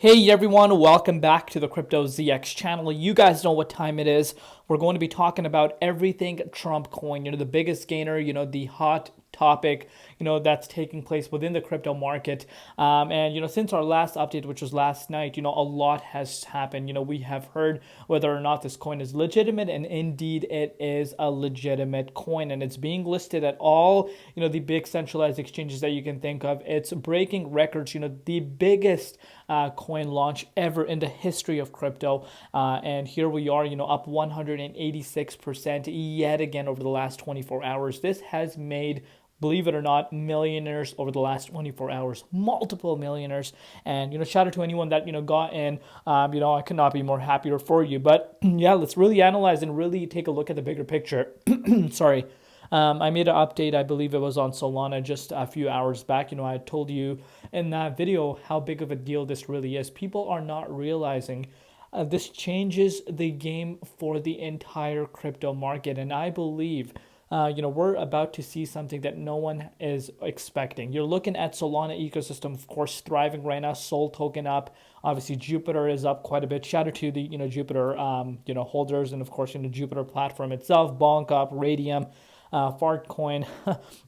Hey everyone, welcome back to the Crypto ZX channel. You guys know what time it is. We're going to be talking about everything Trump coin, the biggest gainer, the hot topic, that's taking place within the crypto market. And since our last update, which was last night, a lot has happened. We have heard whether or not this coin is legitimate, and indeed it is a legitimate coin, and it's being listed at all, the big centralized exchanges that you can think of. It's breaking records, the biggest coin launch ever in the history of crypto. And here we are, up 186% yet again over the last 24 hours. This has made, believe it or not, millionaires over the last 24 hours, multiple millionaires. And, shout out to anyone that, got in. I could not be more happier for you. But yeah, let's really analyze and really take a look at the bigger picture. Sorry. I made an update, I believe it was on Solana just a few hours back. I told you in that video how big of a deal this really is. People are not realizing this changes the game for the entire crypto market. And I believe we're about to see something that no one is expecting. You're looking at Solana ecosystem, of course, thriving right now. Sol token up. Obviously, Jupiter is up quite a bit. Shout out to the Jupiter holders, and of course, Jupiter platform itself. Bonk up, Radium, Fart coin.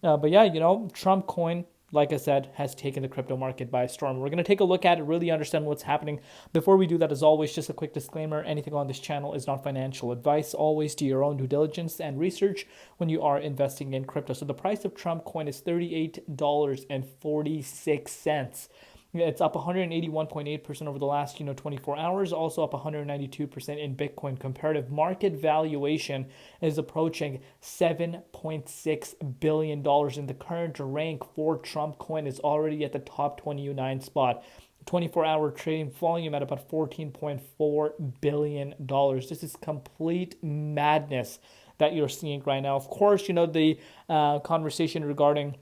But yeah, Trump coin, like I said, has taken the crypto market by storm. We're going to take a look at it, really understand what's happening. Before we do that, as always, just a quick disclaimer. Anything on this channel is not financial advice. Always do your own due diligence and research when you are investing in crypto. So the price of Trump coin is $38.46. It's up 181.8% over the last 24 hours, also up 192% in Bitcoin. Comparative market valuation is approaching $7.6 billion, and the current rank for Trump coin is already at the top 29 spot. 24-hour trading volume at about $14.4 billion. This is complete madness that you're seeing right now. Of course, the conversation regarding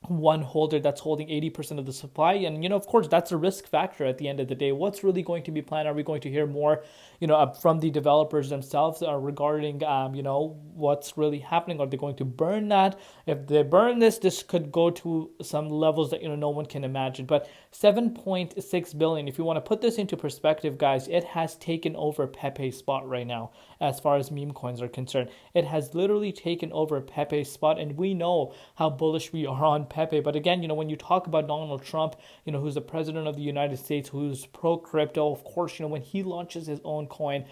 one holder that's holding 80% of the supply, and of course that's a risk factor at the end of the day. What's really going to be planned? Are we going to hear more from the developers themselves regarding what's really happening? Are they going to burn that? If they burn this could go to some levels that no one can imagine. But 7.6 billion, if you want to put this into perspective, guys, it has taken over Pepe's spot right now as far as meme coins are concerned. It has literally taken over Pepe's spot, and we know how bullish we are on Pepe. But again, when you talk about Donald Trump, who's the president of the United States, who's pro crypto, of course, when he launches his own coin,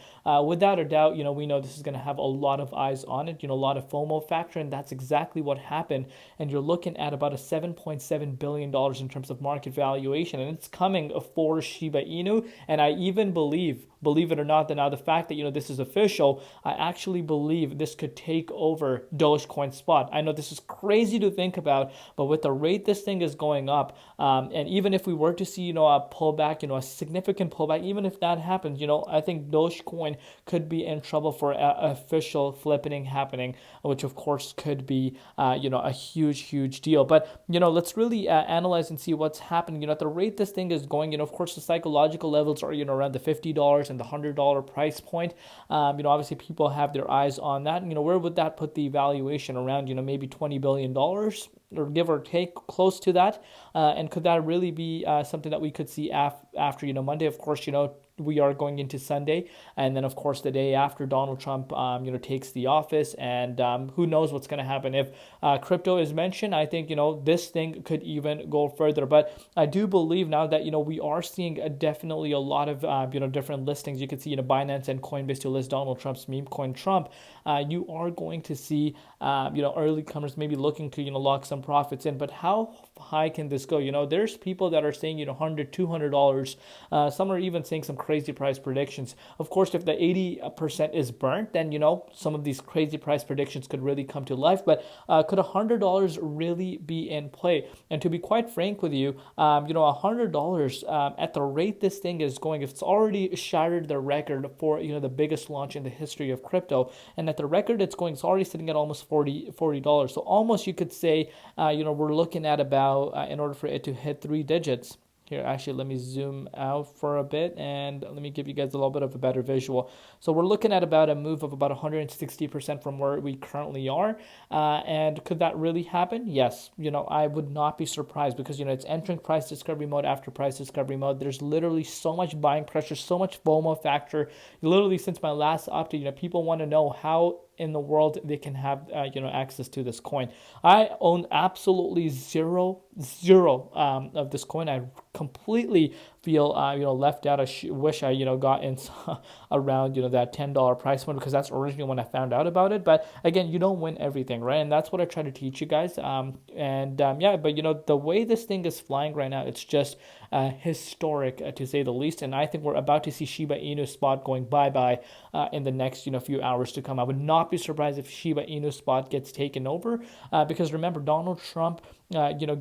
without a doubt, we know this is going to have a lot of eyes on it, a lot of FOMO factor, and that's exactly what happened. And you're looking at about a $7.7 billion in terms of market valuation, and it's coming for Shiba Inu. And I even believe it or not, that now the fact that this is official, I actually believe this could take over Dogecoin's spot. I know this is crazy to think about, but with the rate this thing is going up, and even if we were to see a pullback, a significant pullback, even if that happens, I think Dogecoin could be in trouble for official flipping happening, which of course could be a huge deal. But let's really analyze and see what's happening. At the rate this thing is going, of course the psychological levels are around the $50 and the $100 price point. Obviously people have their eyes on that. Where would that put the valuation? Around maybe $20 billion, or give or take, close to that. And could that really be something that we could see after Monday? Of course, we are going into Sunday, and then of course the day after Donald Trump takes the office, and who knows what's going to happen. If crypto is mentioned, I think this thing could even go further. But I do believe now that we are seeing definitely a lot of different listings. You can see Binance and Coinbase to list Donald Trump's meme coin Trump. You are going to see early comers maybe looking to lock some profits in. But how high can this go? There's people that are saying $100, $200. Some are even saying some crazy price predictions. Of course, if the 80% is burnt, then some of these crazy price predictions could really come to life. But could $100 really be in play? And to be quite frank with you, $100 at the rate this thing is going, if it's already shattered the record for the biggest launch in the history of crypto, and at the record it's going, it's already sitting at almost $40. So almost you could say we're looking at about in order for it to hit 3 digits, Here, actually, let me zoom out for a bit and let me give you guys a little bit of a better visual. So we're looking at about a move of about 160% from where we currently are. And could that really happen? Yes. I would not be surprised because, it's entering price discovery mode after price discovery mode. There's literally so much buying pressure, so much FOMO factor. Literally, since my last update, people want to know how in the world they can have access to this coin. I own absolutely zero of this coin. I completely feel left out. I wish I got in around that $10 price point because that's originally when I found out about it. But again, you don't win everything, right? And that's what I try to teach you guys. But the way this thing is flying right now, it's just historic to say the least. And I think we're about to see Shiba Inu spot going bye-bye in the next few hours to come. I would not be surprised if Shiba Inu spot gets taken over because remember, Donald Trump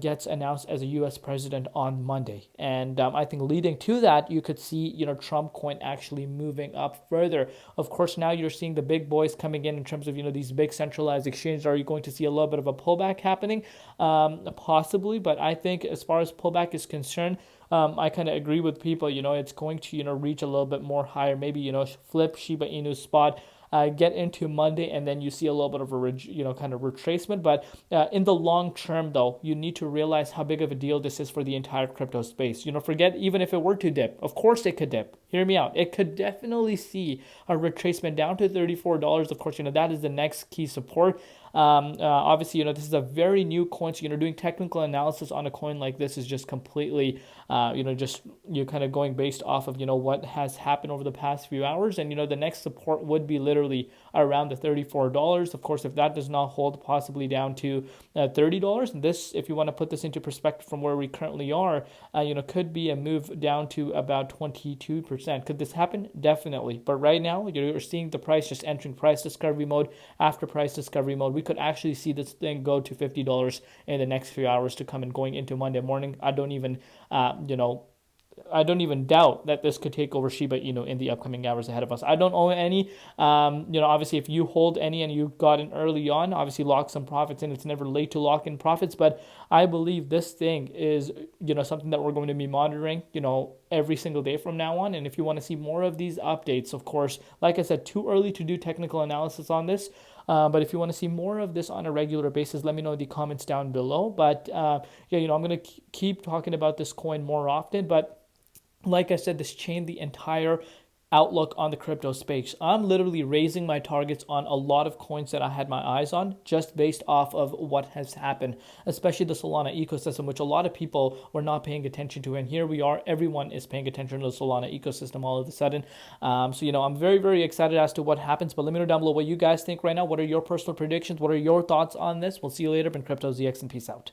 gets announced as a U.S. president on Monday. And I think leading to that, you could see, Trumpcoin actually moving up further. Of course, now you're seeing the big boys coming in terms of, these big centralized exchanges. Are you going to see a little bit of a pullback happening? Possibly, but I think as far as pullback is concerned, I kind of agree with people, it's going to, reach a little bit more higher, maybe, flip Shiba Inu spot, get into Monday, and then you see a little bit of a kind of retracement. But in the long term, though, you need to realize how big of a deal this is for the entire crypto space. Forget even if it were to dip. Of course, it could dip. Hear me out. It could definitely see a retracement down to $34. Of course, that is the next key support. Obviously, this is a very new coin, so doing technical analysis on a coin like this is just completely, just you're kind of going based off of what has happened over the past few hours, and the next support would be literally around the $34. Of course, if that does not hold, possibly down to $30. And this, if you want to put this into perspective from where we currently are, could be a move down to about 22%. Could this happen? Definitely. But right now, you're seeing the price just entering price discovery mode after price discovery mode. We could actually see this thing go to $50 in the next few hours to come and going into Monday morning. I don't even doubt that this could take over Shiba Inu in the upcoming hours ahead of us. I don't own any. Obviously, if you hold any and you got in early on, obviously lock some profits in. It's never late to lock in profits, but I believe this thing is, something that we're going to be monitoring, every single day from now on. And if you want to see more of these updates, of course, like I said, too early to do technical analysis on this. But if you want to see more of this on a regular basis, let me know in the comments down below. But I'm going to keep talking about this coin more often. But like I said, this changed the entire outlook on the crypto space. I'm literally raising my targets on a lot of coins that I had my eyes on just based off of what has happened, especially the Solana ecosystem, which a lot of people were not paying attention to. And here we are, everyone is paying attention to the Solana ecosystem all of a sudden. I'm very, very excited as to what happens, but let me know down below what you guys think right now. What are your personal predictions? What are your thoughts on this? We'll see you later. Been Crypto ZX and peace out.